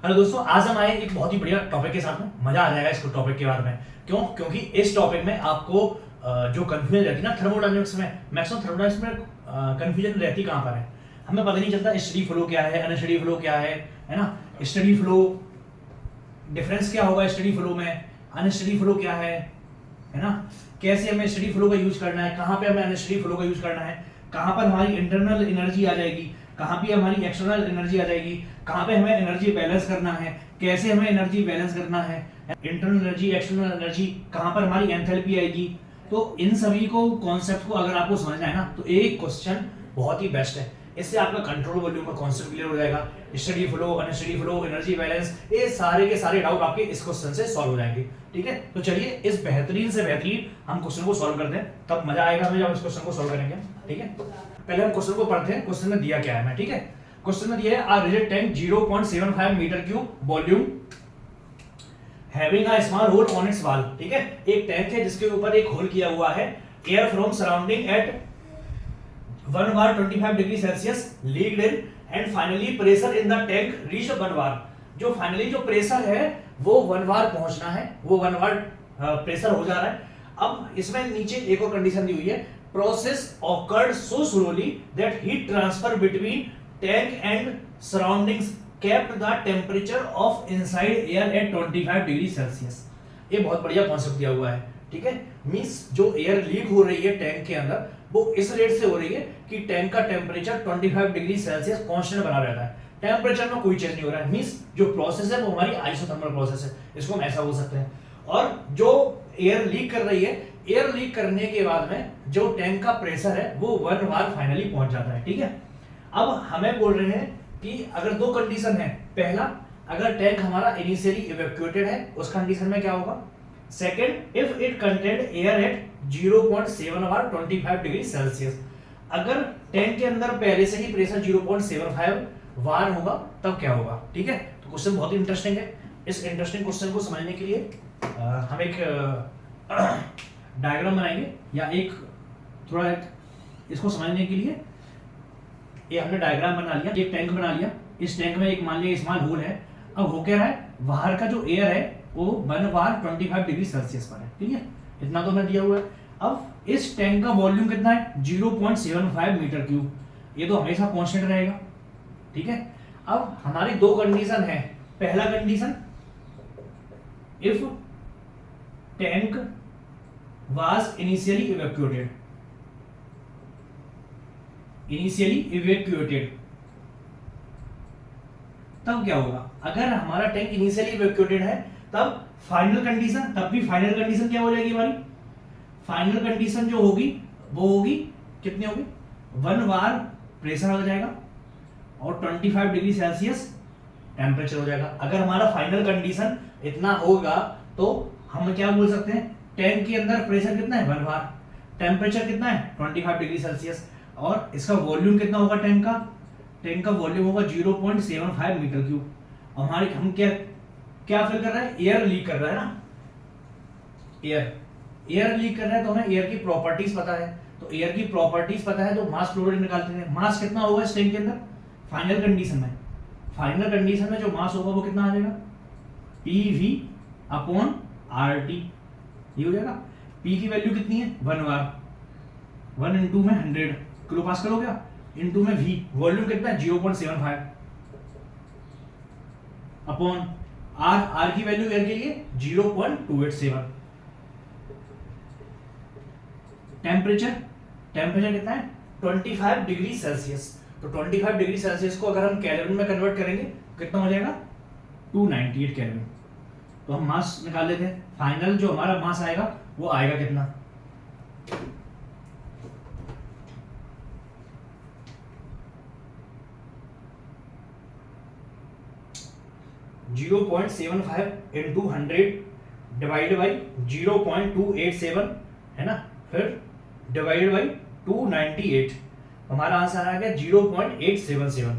Hello दोस्तों, आज हम आए एक बहुत ही बढ़िया टॉपिक के साथ में। मजा आ जाएगा इसको टॉपिक के बारे में। क्यों? क्योंकि इस टॉपिक में आपको जो कंफ्यूजन रहती है ना थर्मोडायनेमिक्स में, मैक्सिमम थर्मोडायनेमिक्स में कंफ्यूजन रहती कहाँ पर है, हमें पता नहीं चलता स्टडी फ्लो क्या है, अनस्टडी फ्लो क्या है ना। स्टडी फ्लो डिफरेंस क्या होगा स्टडी फ्लो में, अनस्टडी फ्लो क्या है ना। कैसे हमें स्टडी फ्लो का यूज करना है, कहाँ पे हमें अनस्टडी फ्लो का यूज करना है, कहाँ पर हमारी इंटरनल एनर्जी आ जाएगी, कहाँ पे हमारी एक्सटर्नल एनर्जी आ जाएगी, कहाँ पे हमें एनर्जी बैलेंस करना है, कैसे हमें एनर्जी बैलेंस करना है, इंटरनल एनर्जी एक्सटर्नल एनर्जी, कहाँ पर हमारी एंथैल्पी आएगी। तो इन सभी को कॉन्सेप्ट को अगर आपको समझना है ना, तो एक क्वेश्चन बहुत ही बेस्ट है। इससे आपका कंट्रोल वॉल्यूम का कॉन्सेप्ट क्लियर हो जाएगा। Steady flow, unsteady flow, energy balance, ये सारे के सारे डाउट आपके इस क्वेश्चन से सॉल्व हो जाएंगे। ठीक है, तो चलिए इस बेहतरीन से बेहतरीन हम क्वेश्चन को सॉल्व करते हैं, तब मजा आएगा हमें जब इस क्वेश्चन को सॉल्व करेंगे। ठीक है, पहले हम क्वेश्चन को पढ़ते हैं। क्वेश्चन में दिया क्या है मैं, ठीक है, क्वेश्चन में दिया है a rigid tank 0.75 metre cube volume having a small hole on its wall. ठीक है, एक टैंक है जिसके ऊपर एक होल किया हुआ है। Air from surrounding at 1 bar 25 degree Celsius leaked in and finally pressure in the tank reach 1 bar। जो फाइनली जो प्रेशर है वो 1 bar पहुंचना है, वो 1 bar प्रेशर हो जा रहा है। अब इसमें नीचे एक और कंडीशन दी हुई है, process awkward so slowly that heat transfer between tank and surroundings kept the temperature of inside air at 25 degree Celsius. ये बहुत बढ़िया कॉन्सेप्ट दिया हुआ है। ठीक है, मींस जो एयर लीक हो रही है टैंक के अंदर वो इस रेट से हो रही है कि टैंक का टेम्परेचर 25 डिग्री सेल्सियस कांस्टेंट बना रहता है, टेम्परेचर में कोई चेंज नहीं हो रहा है। मींस जो प्रोसेस है वो हमारी आइसोथर्मल प्रोसेस है, इसको हम ऐसा बोल सकते हैं। और जो एयर लीक कर रही है, एयर लीक करने के बाद में जो टैंक का प्रेशर है वो 1 bar फाइनली पहुंच जाता है। ठीक है, अब हमें बोल रहे हैं कि अगर दो कंडीशन है, पहला अगर टैंक हमारा इनिशियली इवैक्यूएटेड है उस कंडीशन में क्या होगा, second if it contained air at 0.7 bar 25 degree Celsius. अगर टैंक के अंदर पहले से ही प्रेशर 0.75 bar होगा तब क्या होगा। ठीक है, तो क्वेश्चन बहुत ही इंटरेस्टिंग है। इस इंटरेस्टिंग क्वेश्चन को समझने के लिए हम एक डायग्राम बनाएंगे, या एक थोड़ा इसको समझने के लिए ये हमने डायग्राम बना लिया, एक टैंक बना लिया। इस टैंक में एक मान लिया स्मॉल होल है। अब हो क्या रहा है, बाहर का जो एयर है वो 1 bar 25 डिग्री सेल्सियस पर है। ठीक है, इतना तो मैं दिया हुआ है। अब इस टैंक का वॉल्यूम कितना है, 0.75 मीटर क्यूब, ये तो हमेशा कांस्टेंट रहेगा। ठीक है, अब हमारी दो कंडीशन है। पहला condition, if tank was initially evacuated, तब क्या होगा। अगर हमारा टैंक इनिशियली इवैक्यूएटेड है तब फाइनल कंडीशन, तब भी फाइनल कंडीशन क्या हो जाएगी हमारी, फाइनल कंडीशन जो होगी वो होगी कितनी होगी, 1 bar प्रेशर हो जाएगा और 25 डिग्री सेल्सियस टेम्परेचर हो जाएगा। अगर हमारा फाइनल कंडीशन इतना होगा तो हम क्या बोल सकते हैं, टैंक के अंदर प्रेशर कितना है 1 bar, टेम्परेचर कितना है 25 डिग्री सेल्सियस, और इसका वॉल्यूम कितना होगा टैंक का वॉल्यूम होगा 0.75 मीटर क्यूब। हमारे हम क्या फिल कर रहा है, एयर लीक कर रहा है ना, एयर लीक कर रहा है तो हमें एयर की प्रॉपर्टीज पता है। तो एयर की प्रॉपर्टीज पता है तो मास फ्लो रेट निकालते हैं। मास कितना होगा इस टैंक के अंदर फाइनल कंडीशन में जो मास होगा वो कितना आ जाएगा, PV/RT। ये हो जाएगा, P की वैल्यू कितनी है 1 bar, 1 into में 100 किलो पास्कल हो गया, इनटू में V, वॉल्यूम कितना है 0.75 अपॉन R की वैल्यू एयर के लिए 0.287। टेम्परेचर कितना है 25 डिग्री सेल्सियस। तो 25 डिग्री सेल्सियस को अगर हम कैलोरी में कन्वर्ट करेंगे कितना हो जाएगा 298 कैलोरी। तो हम मास निकाल लेते हैं, फाइनल जो हमारा मास आएगा वो आएगा कितना, 0.75 into 100 डिवाइड बाई 0.287 है ना, फिर डिवाइडेड बाई 298, हमारा आंसर आ गया 0.877।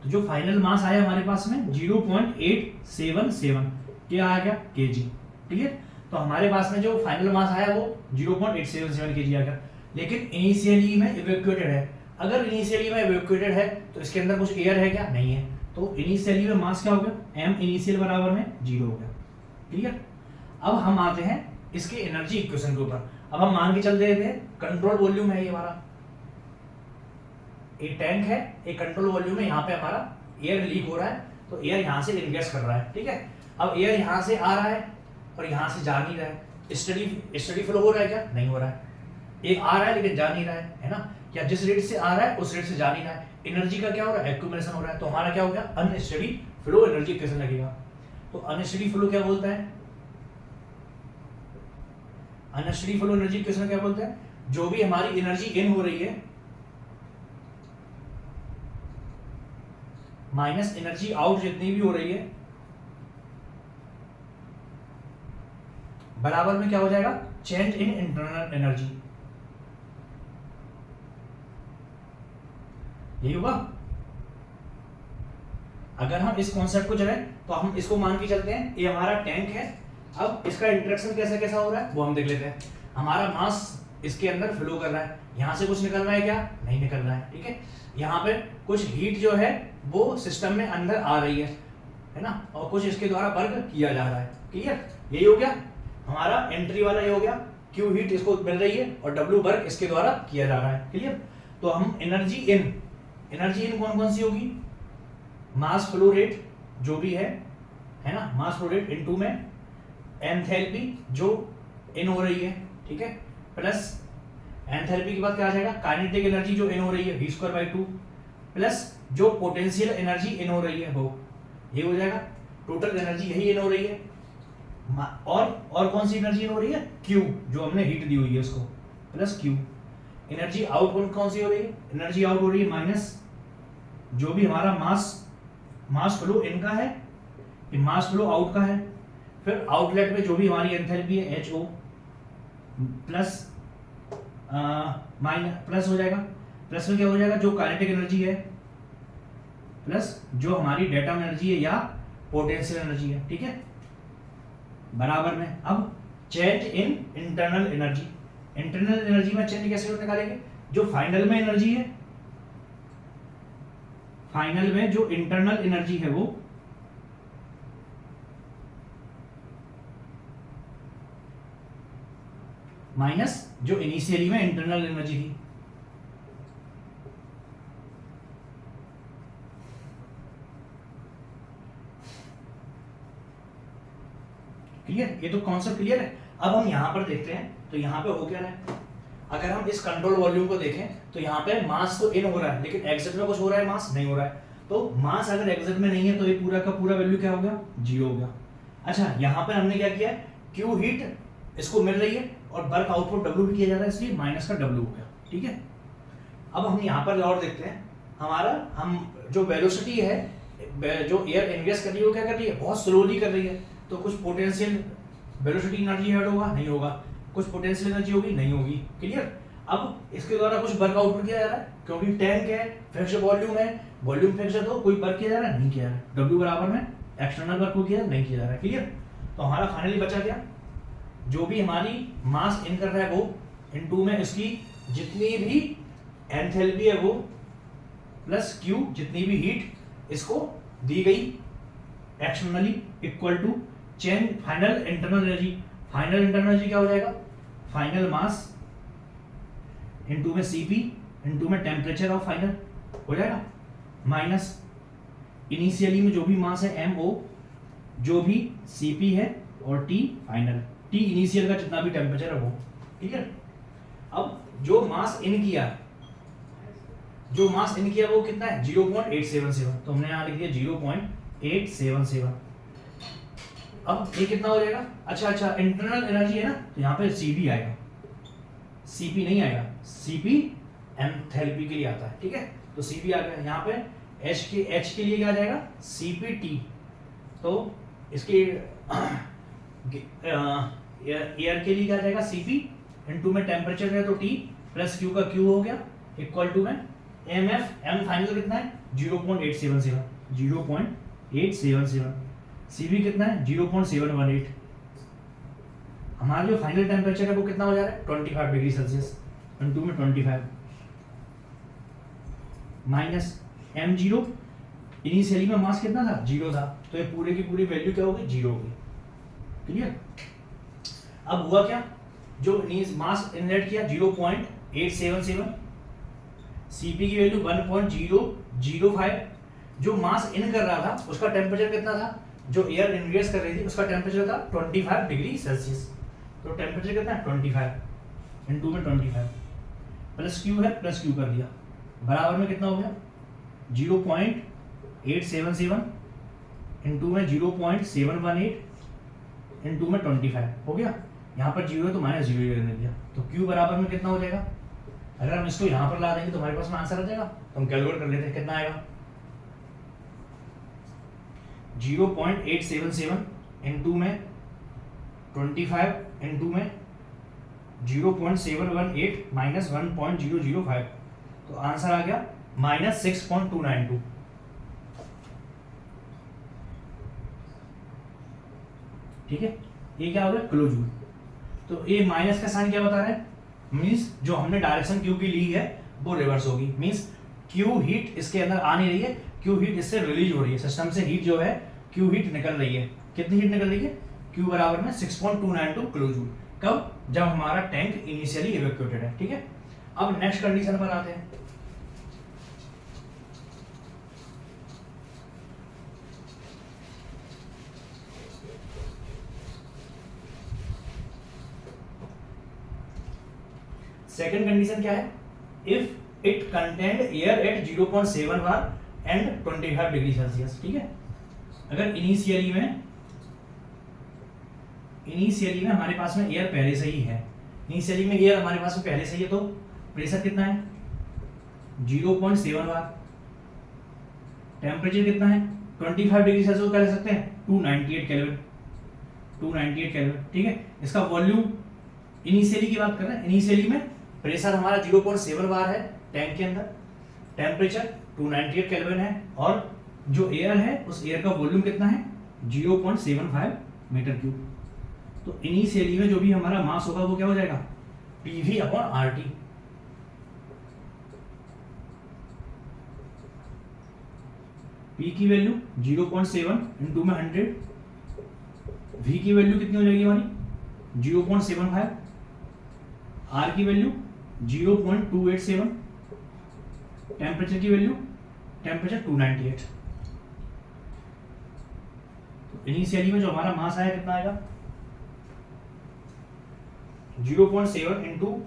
तो जो फाइनल मास आया हमारे पास में 0.877, क्या आ गया केजी। ठीक है, तो हमारे पास में जो फाइनल मास आया वो 0.877 केजी आ गया। लेकिन इनिशियली में इवैक्यूएटेड है, अगर इनिशियली में इवैक्यूएटेड है तो इसके अंदर कुछ एयर है क्या, नहीं है। तो इनिशियली में मास क्या हो गया, m इनिशियल बराबर में 0 हो गया। क्लियर। अब हम आते हैं इसके एनर्जी इक्वेशन के ऊपर। अब हम मान के चल रहे थे कंट्रोल वॉल्यूम है ये हमारा, एक टैंक है, एक कंट्रोल वॉल्यूम है, यहाँ पे हमारा एयर लीक हो रहा है, तो एयर यहाँ से इनगेस कर रहा है। ठीक है। अब एयर यहाँ से आ रहा है और यहाँ से जा नहीं रहा है, स्टडी फ्लो हो रहा है क्या, नहीं हो रहा है। एक आ रहा है लेकिन जा नहीं रहा है ना, या जिस रेट से आ रहा है उस रेट से जा नहीं रहा है। एनर्जी का क्या हो रहा है, एक्यूमुलेशन हो रहा है, तो हमारा क्या हो गया, अनस्टडी फ्लो एनर्जी कैसे लगेगा। तो अनस्टडी फ्लो क्या बोलता है, अनस्टडी फ्लो एनर्जी कैसे क्या बोलता है, जो भी हमारी एनर्जी इन हो रही है माइनस एनर्जी आउट जितनी भी हो रही है बराबर में क्या हो जाएगा, चेंज इन इंटरनल एनर्जी। यही होगा। अगर हम इस कॉन्सेप्ट को चलें तो हम इसको मान के चलते हैं, ये हमारा टैंक है। अब इसका इंटरेक्शन कैसा कैसा हो रहा है वो हम देख लेते हैं। हमारा मास इसके अंदर फ्लो कर रहा है, यहां से कुछ निकल रहा है क्या, नहीं निकल रहा है। ठीक है। यहाँ पे कुछ हीट जो है वो सिस्टम में अंदर आ रही है ना, और कुछ इसके द्वारा वर्क किया जा रहा है। क्लियर। यही हो गया हमारा एंट्री वाला, ये हो गया क्यू हीट इसको मिल रही है और डब्ल्यू वर्क इसके द्वारा किया जा रहा है। क्लियर। तो हम एनर्जी इन कौन कौन सी होगी, मास फ्लो रेट जो भी है ना, मास फ्लो रेट इनटू में एंथैल्पी जो इन हो रही है, ठीक है, प्लस एंथैल्पी के बाद क्या आ जाएगा, काइनेटिक एनर्जी जो इन हो रही है v²/2 प्लस जो पोटेंशियल एनर्जी इन हो रही है वो, ये हो जाएगा टोटल एनर्जी यही इन हो रही है। और कौन सी एनर्जी इन हो रही है, Q जो हमने हीट दी हुई है उसको, प्लस Q। एनर्जी आउट कौन सी हो रही है, एनर्जी आउट हो रही है माइनस जो भी हमारा मास फ्लो इन का है, ये मास फ्लो आउट का है, फिर आउटलेट में जो भी हमारी एंथैल्पी है HO प्लस माइनस प्लस हो जाएगा, प्लस में क्या हो जाएगा जो काइनेटिक एनर्जी है प्लस जो हमारी डेटा एनर्जी है या पोटेंशियल एनर्जी है। ठीक है। बराबर में अब change in internal energy, internal energy में चेंज कैसे निकालेंगे, जो फाइनल में एनर्जी है, फाइनल में जो इंटरनल एनर्जी है वो माइनस जो इनिशियली में इंटरनल एनर्जी थी। क्लियर। ये तो कॉन्सेप्ट क्लियर है। अब हम यहां पर देखते हैं तो यहां पे हो क्या रहा है, अगर हम इस कंट्रोल वॉल्यूम को देखें तो यहाँ पे मास तो इन हो रहा है लेकिन एग्जिट में कुछ हो रहा है, मास नहीं हो रहा है। तो मास अगर एग्जिट में नहीं है तो ये पूरा का पूरा वैल्यू क्या हो गया, 0 हो गया। अच्छा, यहाँ पर हमने क्या किया, क्यू हीट इसको मिल रही है और वर्क आउटपुट डब्ल्यू भी किया जा रहा है, इसलिए माइनस का डब्ल्यू हो गया। ठीक है। अब हम यहाँ पर और देखते हैं, हमारा हम जो वेलोसिटी है, जो एयर इनग्रेस कर रही है वो क्या कर रही है, बहुत स्लोली कर रही है। तो कुछ पोटेंशियल वेलोसिटी एनर्जी ऐड होगा, नहीं होगा, कुछ पोटेंशियल एनर्जी होगी, नहीं होगी। क्लियर। अब इसके द्वारा कुछ वर्क आउटपुट किया जा रहा है क्योंकि टैंक है, फिक्स्ड वॉल्यूम है, वॉल्यूम फिक्स्ड है, तो कोई वर्क किया जा रहा है, नहीं किया जा रहा है। डब्ल्यू बराबर में एक्सटर्नल वर्क को किया नहीं किया जा रहा है। क्लियर। तो हमारा फाइनली बचा क्या, जो भी हमारी मास इन कर रहा है वो इनटू में इसकी जितनी भी एंथैल्पी है वो प्लस Q जितनी भी हीट इसको दी गई externally equal to change final internal energy. Final internal energy क्या हो जाएगा, फाइनल मास इनटू में Cp इनटू में टेम्परेचर ऑफ फाइनल हो जाएगा, माइनस इनिशियली में जो भी मास है MO जो भी Cp है और T फाइनल, T इनिशियल का जितना भी टेम्परेचर है वो। ठीक है। अब जो मास इन किया वो कितना है, 0.877, तो हमने यहाँ लिख दिया 0.877। अब ये कितना हो जाएगा, अच्छा इंटरनल एनर्जी है ना, तो यहाँ पे Cp आएगा, Cp नहीं आएगा, Cp एंथैल्पी के लिए आता है। ठीक है। तो Cp आ गया, यहाँ पे H के लिए क्या आ जाएगा, Cpt। तो इसके एयर के लिए क्या आ जाएगा, Cp इनटू में टेम्परेचर है तो T प्लस Q का Q हो गया इक्वल टू में MF, M फाइनल कितना है 0.877, 0.877। Cp कितना है 0.718। हमारा जो फाइनल टेम्परेचर है वो कितना हो जा रहा है 25 डिग्री सेल्सियस इनटू में 25 माइनस M0 इनिशियली में मास कितना था, 0 था, तो ये पूरे की पूरी वैल्यू क्या होगी, 0 होगी। क्लियर। अब हुआ क्या, जो मास इनलेट किया 0.877, सीपी की वैल्यू 1.005, जो मास इन कर रहा था उसका टेम्परेचर कितना था, जो एयर इनग्रेस कर रही थी उसका टेम्परेचर था 25 डिग्री सेल्सियस। तो टेम्परेचर कितना है, 25 इनटू में 25 प्लस क्यू है, प्लस क्यू कर दिया, बराबर में कितना हो गया 0.877 इनटू में 0.718 इनटू में 25 हो गया। यहाँ पर 0 है तो माइनस 0 करने दिया, तो क्यू बराबर में कितना हो जाएगा, अगर हम इसको यहाँ पर ला देंगे तो हमारे पास में आंसर आ जाएगा। तो हम कैलकुलेट कर लेते हैं कितना आएगा, 0.877 इनटू में 25 इनटू में 0.718 माइनस 1.005, तो आंसर आ गया माइनस 6.292। ठीक है, ये क्या हो गया, किलो जूल। तो ये माइनस का साइन क्या बता रहा है, मींस जो हमने डायरेक्शन क्यू की ली है वो रिवर्स होगी, मींस क्यू हीट इसके अंदर आ नहीं रही है, क्यू हीट इससे रिलीज हो रही है, सिस्टम से हीट जो है क्यू हीट निकल रही है। कितनी हीट निकल रही है, क्यू बराबर में 6.292 किलो जूल। कब, जब हमारा टैंक इनिशियली इवैक्यूएटेड है। ठीक है, अब नेक्स्ट कंडीशन पर आते हैं। सेकेंड कंडीशन क्या है, if it contained air at 0.7 bar and 25 degree Celsius. ठीक है, अगर इनिशियली में हमारे पास में एयर पहले से ही है, इनिशियली में एयर हमारे पास में पहले से ही है, तो प्रेशर कितना है 0.7 बार, टेम्परेचर कितना है 25 डिग्री सेल्सियस कह सकते हैं 298 केल्विन, 298 केल्विन। ठीक है, इसका वॉल्यूम इनिशियली की बात कर रहे हैं, इनिशियली में प्रेशर हमारा 0.7 बार है टैंक के अंदर, टेम्परेचर 298 केल्विन है, और जो एयर है उस एयर का वॉल्यूम कितना है 0.75 मीटर क्यूब। तो इनिशियली में जो भी हमारा मास होगा वो क्या हो जाएगा, PV अपॉन RT। P की वैल्यू 0.7 इनटू में 100, V की वैल्यू कितनी हो जाएगी हमारी 0.75, R की वैल्यू 0.287, टेम्परेचर की वैल्यू, टेम्परेचर 298। तो इनिशियली में जो हमारा मास आया कितना आएगा 0.7 into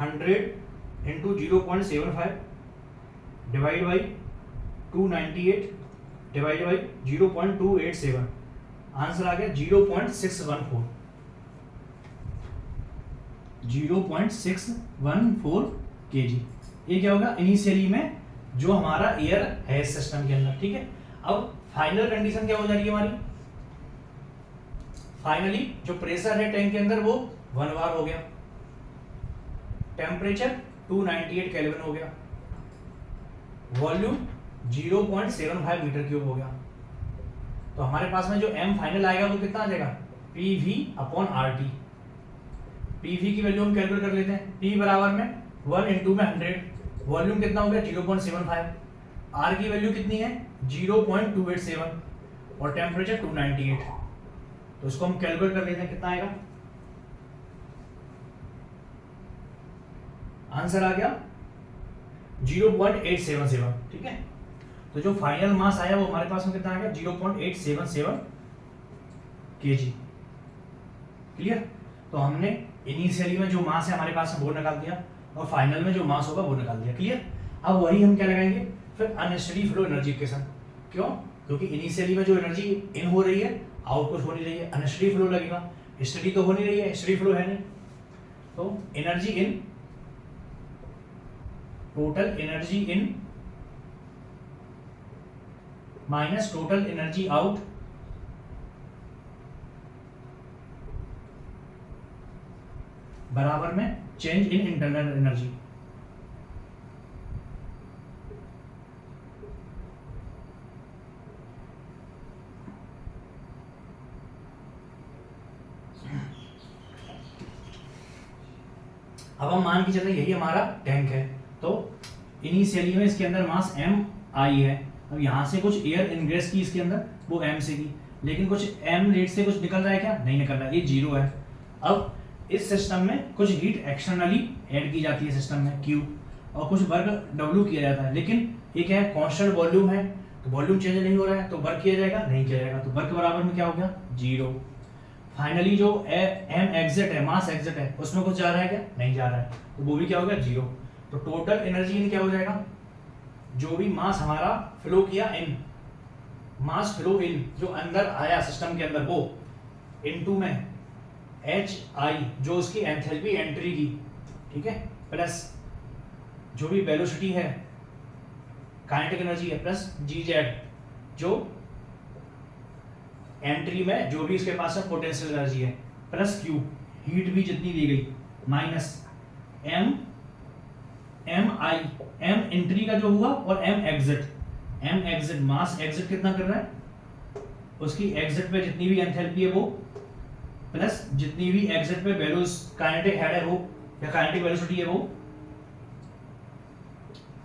100 into 0.75 divide by 298 divide by 0.287, answer आ गया 0.614 kg। ये क्या होगा, इनिशियली में जो हमारा एयर है सिस्टम के अंदर। ठीक है, अब फाइनल कंडीशन क्या हो जा रही है हमारी, फाइनली जो प्रेशर है टैंक के अंदर वो 1 बार हो गया, टेम्परेचर 298 केल्विन हो गया, वॉल्यूम 0.75 मीटर क्यूब हो गया। तो हमारे पास में जो m फाइनल आएगा वो कितना आ जाएगा, PV अपॉन RT। PV की वैल्यू हम कैलकुलेट कर लेते हैं, P बराबर में 1 इंटू में 100, वॉल्यूम कितना हो गया 0.75, R की वैल्यू कितनी है 0.287 और टेम्परेचर 298। तो इसको हम कैलकुलेट कर लेते हैं, कितना आएगा, आंसर आ गया 0.877। ठीक है, तो जो फाइनल मास आया वो हमारे पास में कितना आ गया 0.877 kg। क्लियर। तो हमने इनिशियली में जो मास है हमारे पास में वो निकाल दिया और फाइनल में जो मास होगा वो निकाल दिया। क्लियर। अब वही हम क्या लगाएंगे फिर अनस्टडी फ्लो एनर्जी इक्वेशन। क्यों? क्योंकि इनिशियली में जो एनर्जी इन हो रही है आउटपुट हो नहीं रही है, अनस्टडी फ्लो लगेगा। स्टडी तो हो नहीं रही है, स्टडी फ्लो है नहीं, तो energy in, total energy in minus total energy out बराबर में चेंज इन इंटरनल एनर्जी। अब हम मान के चलते यही हमारा टैंक है, तो इनिशियली में इसके अंदर मास m आई है, अब यहाँ से कुछ एयर इनग्रेस की इसके अंदर, वो m से की, लेकिन कुछ m रेट से कुछ निकल रहा है क्या? नहीं निकल रहा है, ये 0 है। अब इस सिस्टम में कुछ हीट एक्सटर्नली ऐड की जाती है सिस्टम में Q, और कुछ वर्क W किया जाता है, लेकिन ये क्या है? कांस्टेंट वॉल्यूम है, तो वॉल्यूम चेंज नहीं हो रहा है, तो वर्क किया जाएगा? नहीं किया जाएगा, तो वर्क बराबर में क्या हो गया? 0। फाइनली जो m एग्जिट है, मास एग्जिट है, उसमें कुछ जा रहा है क्या? नहीं जा रहा है, तो वो भी क्या हो गया? 0। तो टोटल एनर्जी इन क्या हो जाएगा? जो भी मास हमारा फ्लो किया इन, मास फ्लो इन जो अंदर आया सिस्टम के अंदर, वो इनटू में HI जो उसकी एंथैल्पी एंट्री की, ठीक है, प्लस जो भी वेलोसिटी है, काइनेटिक एनर्जी है, प्लस GZ जो एंट्री में जो भी इसके पास है पोटेंशियल एनर्जी है, प्लस Q हीट भी जितनी दी गई, माइनस MI M एंट्री का जो हुआ और M एग्जिट मास एग्जिट कितना कर रहा है, उसकी एग्जिट पे जितनी भी एंथैल्पी है वो, प्लस जितनी भी एग्जिट पे वैल्यूज काइनेटिक हेड है वो, या काइनेटिक वेलोसिटी है वो,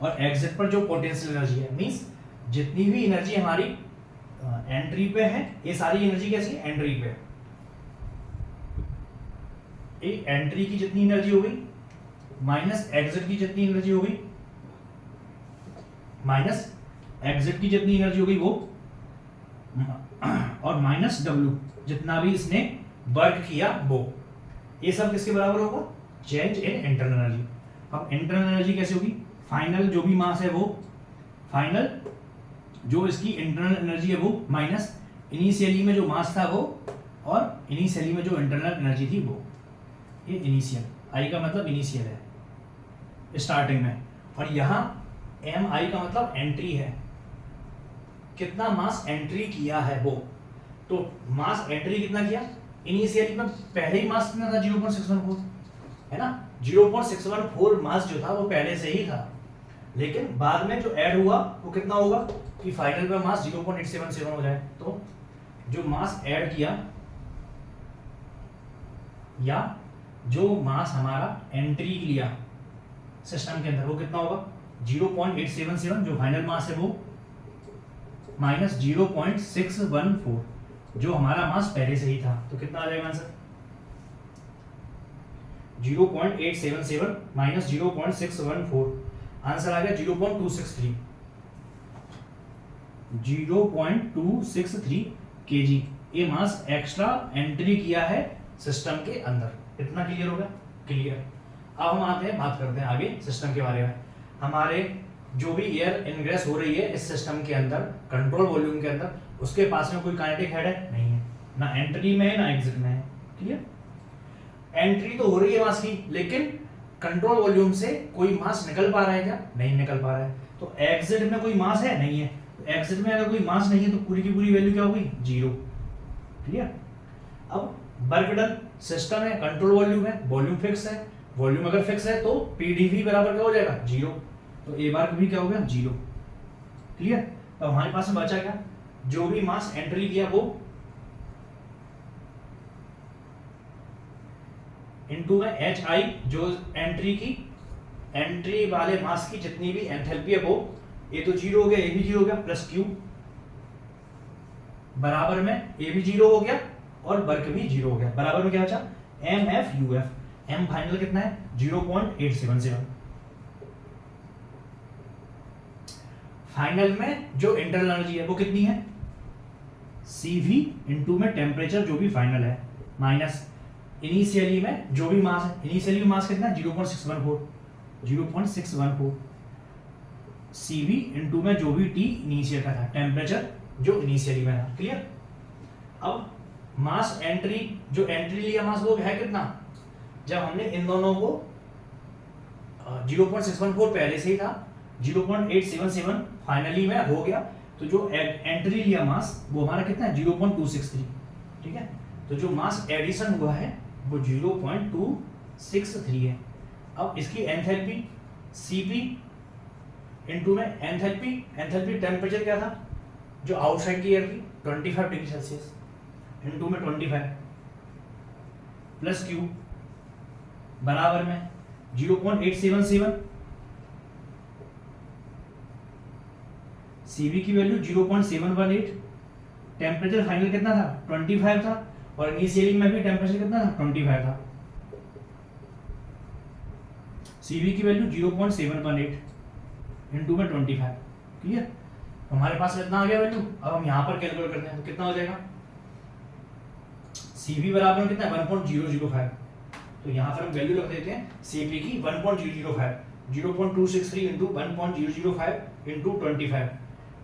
और एग्जिट पर जो पोटेंशियल एनर्जी है, मींस जितनी भी एनर्जी हमारी एंट्री पे है, ये सारी एनर्जी कैसी है? एंट्री पे। ये एंट्री की जितनी एनर्जी हो गई माइनस एग्जिट की जितनी एनर्जी हो गई, माइनस एग्जिट की जितनी एनर्जी हो गई वो, और माइनस W जितना भी इसने वर्क किया वो, ये सब किसके बराबर होगा? Change in internal energy. अब इंटरनल एनर्जी कैसे होगी? फाइनल जो भी मास है वो, फाइनल जो इसकी इंटरनल एनर्जी है वो, माइनस इनिशियली में जो मास था वो, और इनिशियली में जो इंटरनल एनर्जी थी वो। ये इनिशियल, आई का मतलब इनिशियल है, स्टार्टिंग में, और यहाँ MI का मतलब एंट्री है, कितना मास एंट्री किया है वो। तो मास एंट्री कितना किया? इनिशियली में पहले ही मास कितना था? 0.614 है ना, 0.614 मास जो था वो पहले से ही था, लेकिन बाद में जो ऐड हुआ वो कितना होगा कि फाइनल पे मास 0.877 हो जाए। तो जो मास ऐड किया, या जो मास हमारा एंट्री लिया सिस्टम के अंदर, वो कितना होगा? 0.877 जो फाइनल मास है वो, माइनस 0.614 जो हमारा मास पहले से ही था, तो कितना आ जाएगा आंसर? 0.877 माइनस 0.614, आंसर आ गया 0.263 kg। ये मास एक्स्ट्रा एंट्री किया है सिस्टम के अंदर। इतना क्लियर हो गया? क्लियर। अब हम आते हैं, बात करते हैं आगे सिस्टम के बारे में। हमारे जो भी एयर इनग्रेस हो रही है इस सिस्टम के अंदर, कंट्रोल वॉल्यूम के अंदर, उसके पास में कोई काइनेटिक हेड है? नहीं है, ना एंट्री में है ना एग्जिट में है। क्लियर? एंट्री तो हो रही है मास की, लेकिन कंट्रोल वॉल्यूम से कोई मास निकल पा रहा है क्या? नहीं निकल पा रहा है। तो एग्जिट में कोई मास है? नहीं है। तो एग्जिट में अगर कोई मास नहीं है तो पूरी की पूरी वैल्यू क्या होगी? 0। क्लियर? अब वर्क डन, सिस्टम है, कंट्रोल वॉल्यूम है, वॉल्यूम फिक्स है, वॉल्यूम अगर फिक्स है तो पीडीवी बराबर क्या हो जाएगा? 0। तो ए बार भी क्या हो गया? 0। क्लियर? तो हमारे पास में बचा क्या? जो भी मास एंट्री किया वो इनटू में HI जो एंट्री की, एंट्री वाले मास की जितनी भी एंथैल्पी है वो, ये तो 0 हो गया, ये भी 0 हो गया, प्लस Q बराबर में ये भी 0 हो गया और वर्क भी 0 हो गया। बराबर में क्या बचा? MFUF। M फाइनल कितना है? 0.877। फाइनल में जो इंटरनल एनर्जी है वो कितनी है? CV इनटू में टेम्परेचर जो भी फाइनल है, माइनस इनिशियली में जो भी मास है, इनिशियली मास कितना है? 0.614 CV इनटू में जो भी T इनिशियल का था, टेम्परेचर जो इनिशियली में था। क्लियर? अब मास एंट्री, जो एंट्री लिया मास वो है कितना? जब हमने इन दोनों को 0.614 पहले से ही था, 0.877 फाइनली में हो गया, तो जो एंट्री लिया मास वो हमारा कितना है? 0.263। ठीक है? तो जो मास एडिशन हुआ है वो 0.263 है। अब इसकी एंथैल्पी Cp इनटू में एंथैल्पी टेम्परेचर क्या था जो आउटसाइड की एयर की? 25 डिग्री सेल्सियस इनटू में 25 प्लस Q बराबर में 0.877 Cv की वैल्यू 0.718, टेम्परेचर फाइनल कितना था 25 था, और इनिशियली में भी टेम्परेचर कितना था 25 था। Cv की वैल्यू 0.718 इनटू में 25, क्लियर। हमारे पास कितना आ गया वैल्यू, अब हम यहाँ पर कैलकुलेट करते हैं तो कितना हो जाएगा, Cv बराबर कितना है 1.005, तो यहाँ पर हम वैल्यू रख देते हैं Cv की 1.005, 0.263 इंटू 1.005 इंटू 25,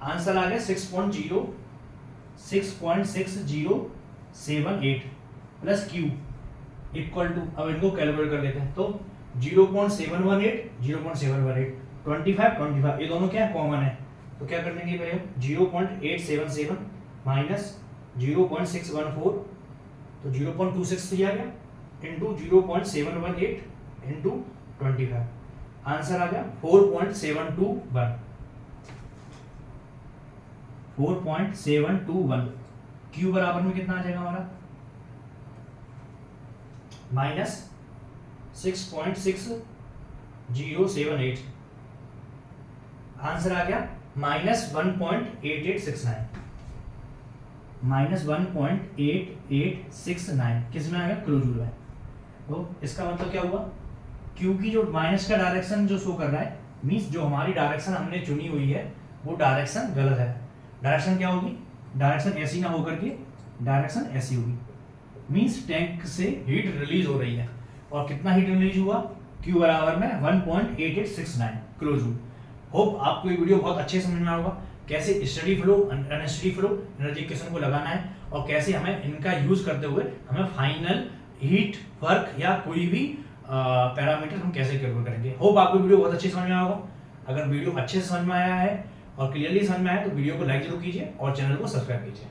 आंसर आ गया 6.6078 प्लस Q इक्वल टू, अब इनको कैलकुलेट कर लेते हैं तो 0.718 0.718 25 ये दोनों क्या कॉमन है, तो क्या कर देंगे भाई हम 0.877 माइनस 0.614, तो 0.263 आ गया इंटू 0.718 इंटू 25, आंसर आ गया 4.721। क्यू बराबर में कितना आ जाएगा हमारा माइनस 6.6078, आंसर आ गया माइनस 1.8869, माइनस 1.8869 किस में आ गया क्लोजूल में। तो इसका मतलब क्या हुआ, क्योंकि जो माइनस का डायरेक्शन जो शो कर रहा है मींस जो हमारी डायरेक्शन हमने चुनी हुई है वो डायरेक्शन गलत है। डायरेक्शन क्या होगी, डायरेक्शन ऐसी ना होकर के डायरेक्शन ऐसी होगी, मींस टैंक से हीट रिलीज हो रही है, और कितना हीट रिलीज हुआ Q बराबर में 1.8869 क्लोजूल। होप आपको ये वीडियो बहुत अच्छे समझ में आएगा, कैसे steady flow unsteady flow energy equation को लगाना है, और कैसे हमें इनका यूज करते हुए हमें फाइनल हीट वर्क या कोई भी पैरामीटर हम कैसे कैलकुलेट करेंगे। होप आपको वीडियो बहुत अच्छे समझ में आया होगा। अगर वीडियो अच्छे से समझ में आया है और क्लियरली समझ में आया तो वीडियो को लाइक जरूर कीजिए और चैनल को सब्सक्राइब कीजिए।